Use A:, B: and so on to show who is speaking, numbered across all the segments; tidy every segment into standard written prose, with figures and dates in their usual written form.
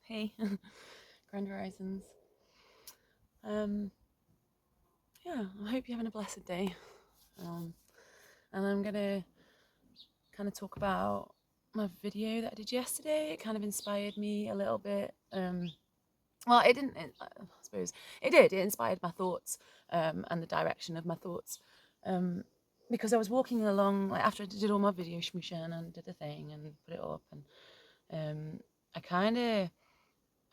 A: Hey, Grand Horizons. Yeah, I hope you're having a blessed day. And I'm gonna kind of talk about my video that I did yesterday. It kind of inspired me a little bit. Well, it didn't. I suppose it did. It inspired my thoughts and the direction of my thoughts. Because I was walking along, like after I did all my video shmooshin and did the thing and put it up, and I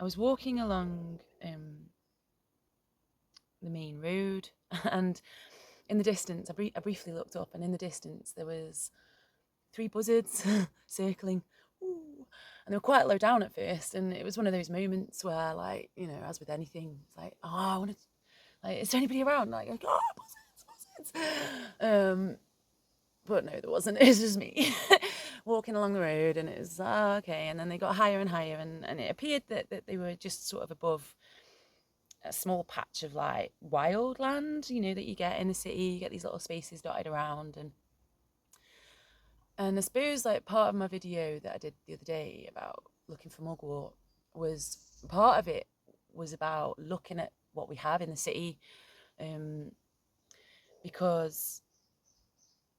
A: was walking along the main road, and in the distance, I briefly looked up, and in the distance there was 3 buzzards circling. Ooh. And they were quite low down at first, and it was one of those moments where, like, as with anything, it's like, oh, I want to, like, is there anybody around? Like, oh, buzzards, buzzards. But no, there wasn't. It was just me walking along the road, and it was okay. And then they got higher and higher, and it appeared that they were just sort of above a small patch of like wild land, that you get in the city. You get these little spaces dotted around, and I suppose like part of my video that I did the other day about looking for mugwort was part of it was about looking at what we have in the city, because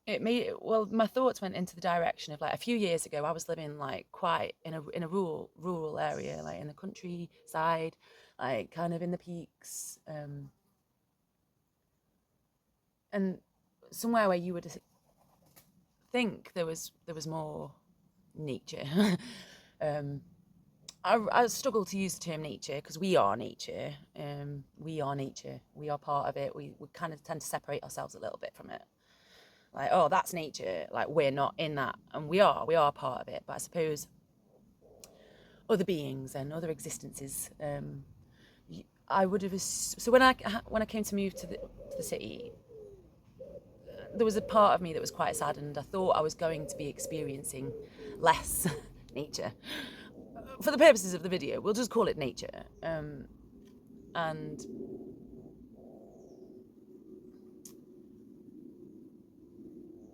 A: my thoughts went into the direction of, like, a few years ago I was living like quite in a rural area, like in the countryside, like kind of in the peaks, and somewhere where you would think there was more nature. um, I struggle to use the term nature because we are nature. We are nature. We are part of it. We kind of tend to separate ourselves a little bit from it. Like, oh, that's nature. Like, we're not in that, and we are part of it. But I suppose other beings and other existences. I would have. So when I came to move to the city, there was a part of me that was quite saddened. I thought I was going to be experiencing less nature. For the purposes of the video, we'll just call it nature. And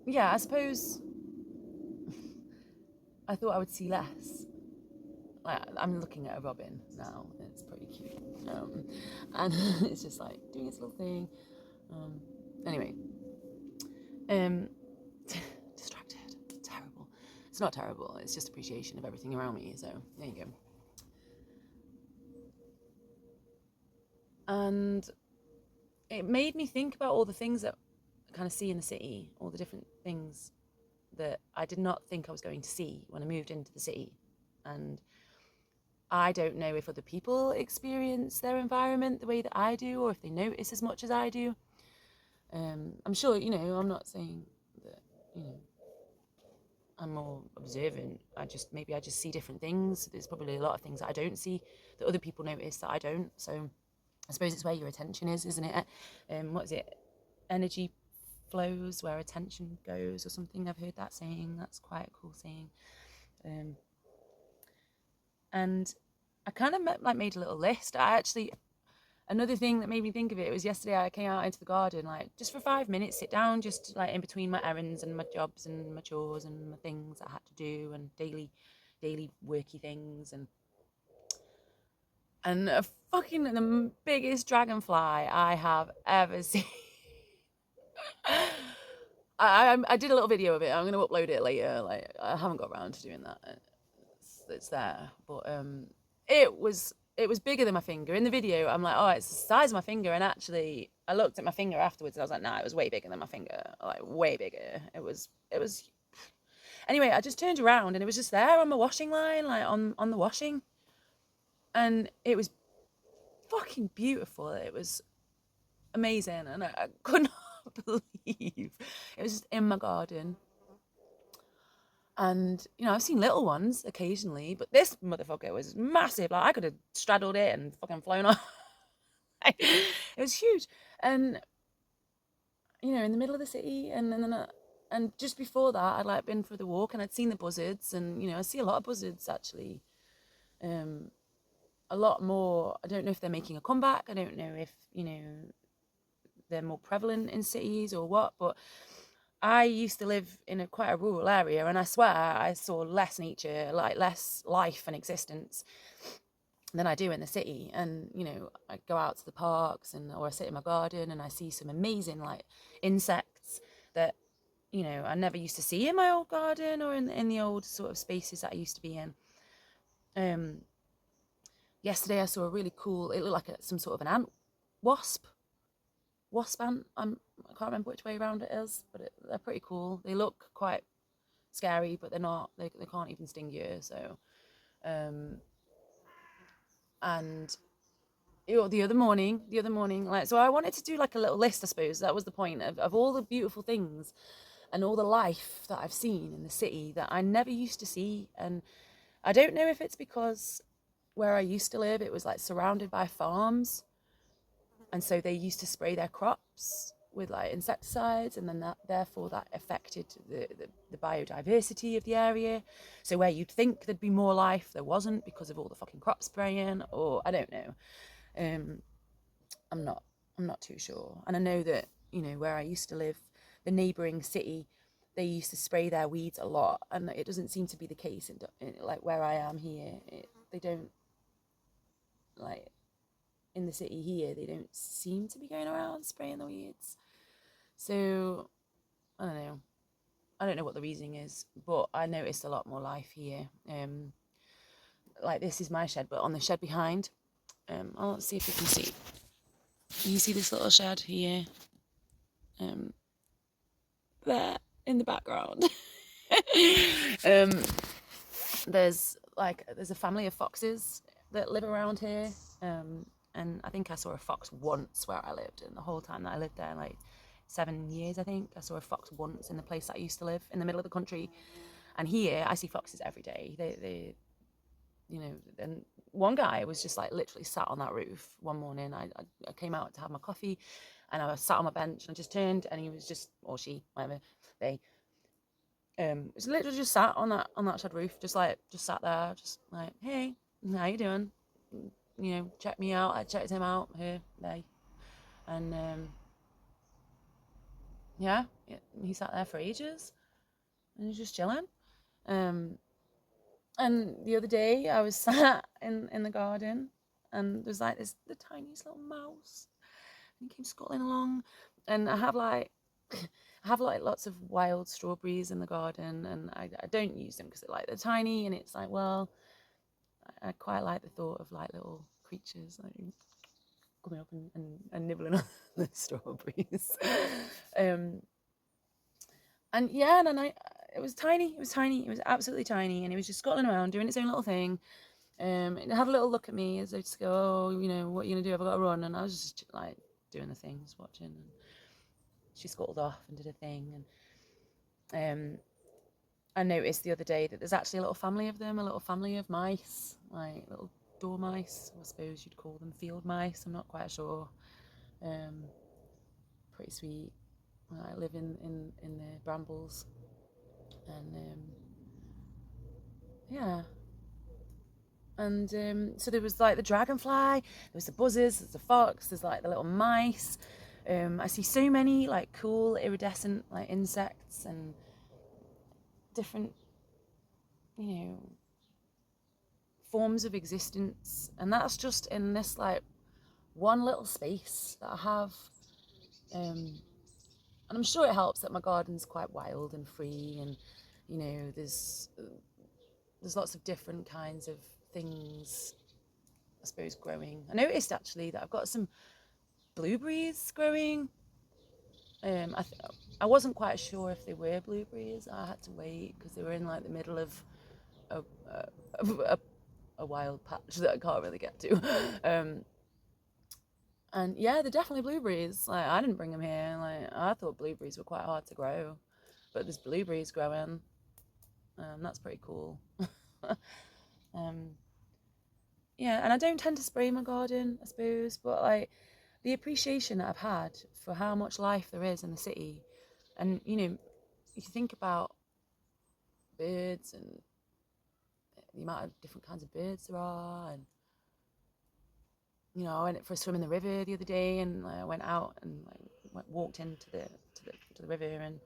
A: yeah, I suppose I thought I would see less. Like, I'm looking at a robin now. It's pretty cute. And it's just like doing its little thing. Anyway, distracted. Terrible. It's not terrible. It's just appreciation of everything around me. So there you go. And it made me think about all the things that I kind of see in the city, all the different things that I did not think I was going to see when I moved into the city. And I don't know if other people experience their environment the way that I do, or if they notice as much as I do. I'm sure, I'm not saying that, I'm more observant. Maybe I just see different things. There's probably a lot of things that I don't see that other people notice that I don't. So I suppose it's where your attention is, isn't it? What is it? Energy flows where attention goes, or something. I've heard that saying. That's quite a cool saying. And I kind of made a little list. Another thing that made me think of it was yesterday I came out into the garden, like just for 5 minutes, sit down, just like in between my errands and my jobs and my chores and my things I had to do, and daily worky things, and the biggest dragonfly I have ever seen. I did a little video of it. I'm going to upload it later. Like, I haven't got around to doing that. It's there, but it was bigger than my finger. In the video, I'm like, oh, it's the size of my finger, and actually, I looked at my finger afterwards, and I was like, nah, it was way bigger than my finger, like way bigger. It was. Anyway, I just turned around, and it was just there on my washing line, like on the washing, and it was fucking beautiful. It was amazing, and I could not believe it was just in my garden. And, I've seen little ones occasionally, but this motherfucker was massive. Like, I could have straddled it and fucking flown off. It was huge. And, in the middle of the city. And just before that, I'd like been for the walk, and I'd seen the buzzards. And, I see a lot of buzzards, actually. A lot more. I don't know if they're making a comeback. I don't know if, they're more prevalent in cities or what. But I used to live in quite a rural area, and I swear I saw less nature, like less life and existence than I do in the city. And I go out to the parks or I sit in my garden and I see some amazing like insects that I never used to see in my old garden or in the old sort of spaces that I used to be in. Um, Yesterday I saw a really cool. It looked like some sort of an ant wasp. Wasp ant. I can't remember which way around it is, but they're pretty cool. They look quite scary, but they're not. They can't even sting you. So, and the other morning, like, so I wanted to do like a little list. I suppose that was the point of all the beautiful things and all the life that I've seen in the city that I never used to see. And I don't know if it's because where I used to live, it was like surrounded by farms, and so they used to spray their crops with like insecticides, and then therefore that affected the biodiversity of the area. So where you'd think there'd be more life, there wasn't, because of all the fucking crop spraying, or I don't know. um I'm not too sure. And I know that where I used to live, the neighboring city, they used to spray their weeds a lot, and it doesn't seem to be the case in like where I am here. They don't, like, in the city here, they don't seem to be going around spraying the weeds. So I don't know. I don't know what the reasoning is, but I noticed a lot more life here. Like, this is my shed, but on the shed behind, I'll see if you can see. Can you see this little shed here? There in the background. um, there's a family of foxes that live around here. And I think I saw a fox once where I lived, and the whole time that I lived there, like 7 years, I think I saw a fox once in the place that I used to live in the middle of the country. And here I see foxes every day. They and one guy was just like literally sat on that roof one morning. I came out to have my coffee, and I was sat on my bench, and I just turned, and he was just, or she, whatever, they was literally just sat on that shed roof, just sat there, just like, hey, how you doing? Check me out. I checked him out, here, they, and yeah, he sat there for ages, and he was just chilling. And the other day I was sat in the garden, and there's like the tiniest little mouse, and he came scuttling along, and I have like lots of wild strawberries in the garden, and I don't use them because they're tiny, and it's like, well, I quite like the thought of like little creatures like coming up and nibbling on the strawberries. And yeah, and I it was tiny, it was absolutely tiny, and he was just scuttling around doing its own little thing. It had a little look at me as though to go, oh, what are you gonna do? Have I got to run? And I was just like doing the thing, just watching. And she scuttled off and did a thing. And I noticed the other day that there's actually a little family of them, a little family of mice, like little dormice. I suppose you'd call them field mice. I'm not quite sure. Pretty sweet. I live in the brambles, and yeah. And so there was like the dragonfly, there was the buzzards, there's the fox, there's like the little mice. I see so many like cool iridescent like insects and different, you know, forms of existence, and that's just in this like one little space that I have. And I'm sure it helps that my garden's quite wild and free, and there's lots of different kinds of things, I suppose, growing. I noticed actually that I've got some blueberries growing. I I wasn't quite sure if they were blueberries. I had to wait because they were in like the middle of a a, a wild patch that I can't really get to. And yeah, they're definitely blueberries. Like, I didn't bring them here. Like, I thought blueberries were quite hard to grow, but there's blueberries growing. That's pretty cool. um, yeah, and I don't tend to spray my garden, I suppose, but like the appreciation that I've had for how much life there is in the city, and if you think about birds and the amount of different kinds of birds there are, and I went for a swim in the river the other day, and I went out and walked into the river, and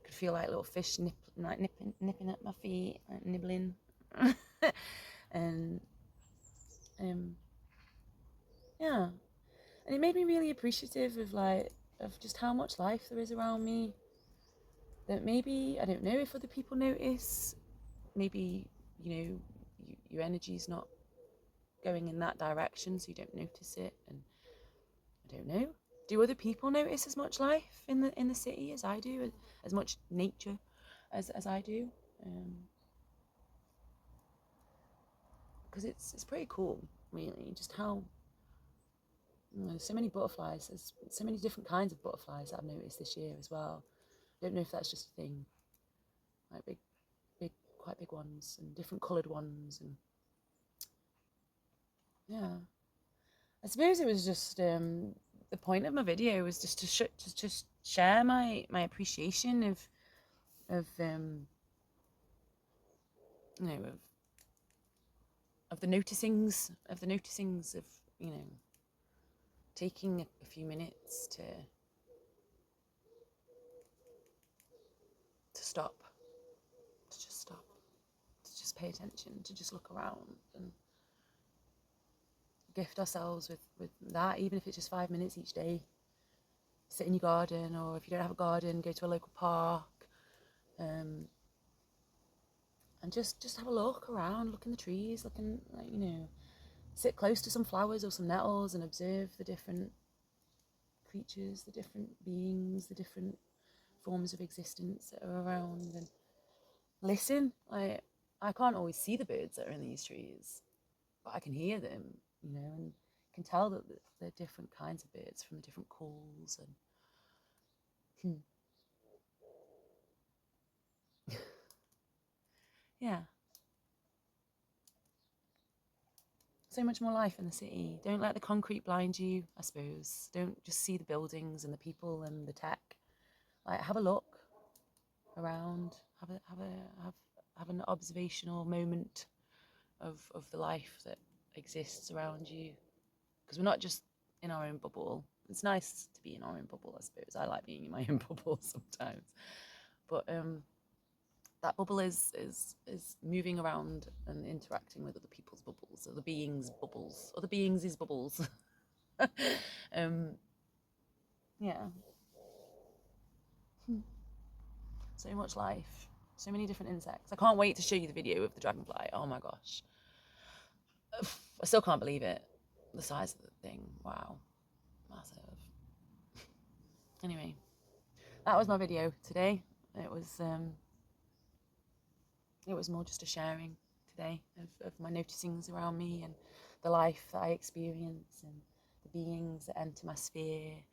A: could feel like little fish nipping at my feet, like nibbling. And yeah, and it made me really appreciative of just how much life there is around me. That maybe, I don't know if other people notice, maybe, your energy's not going in that direction, so you don't notice it. And I don't know, do other people notice as much life in the city as I do, as much nature as I do? Because it's pretty cool, really, just how so many butterflies. There's so many different kinds of butterflies that I've noticed this year as well. I don't know if that's just a thing, like quite big ones and different coloured ones, and yeah. I suppose it was just the point of my video was just to just share my appreciation of you know of the noticings of taking a few minutes to stop, to just stop, to just pay attention, to just look around and gift ourselves with that, even if it's just 5 minutes each day. Sit in your garden, or if you don't have a garden, go to a local park, and just have a look around, look in the trees, sit close to some flowers or some nettles and observe the different creatures, the different beings, the different forms of existence that are around, and listen. I can't always see the birds that are in these trees, but I can hear them, and can tell that they're different kinds of birds from the different calls. And yeah, so much more life in the city. Don't let the concrete blind you, I suppose. Don't just see the buildings and the people and the tech. Have a look around, have an observational moment of the life that exists around you, because we're not just in our own bubble. It's nice to be in our own bubble, I suppose. I like being in my own bubble sometimes, but that bubble is moving around and interacting with other people's bubbles, other beings' bubbles, other beings' bubbles. Yeah. So much life, so many different insects. I can't wait to show you the video of the dragonfly. Oh my gosh. I still can't believe it. The size of the thing. Wow. Massive. Anyway, that was my video today. It was more just a sharing today of my noticings around me and the life that I experience and the beings that enter my sphere.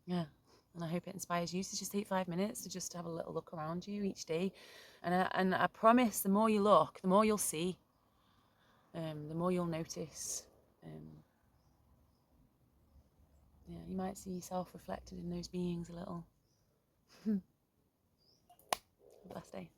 A: Yeah, and I hope it inspires you to just take 5 minutes to just have a little look around you each day. And I promise, the more you look, the more you'll see, the more you'll notice. Yeah, you might see yourself reflected in those beings a little. Have a blessed day.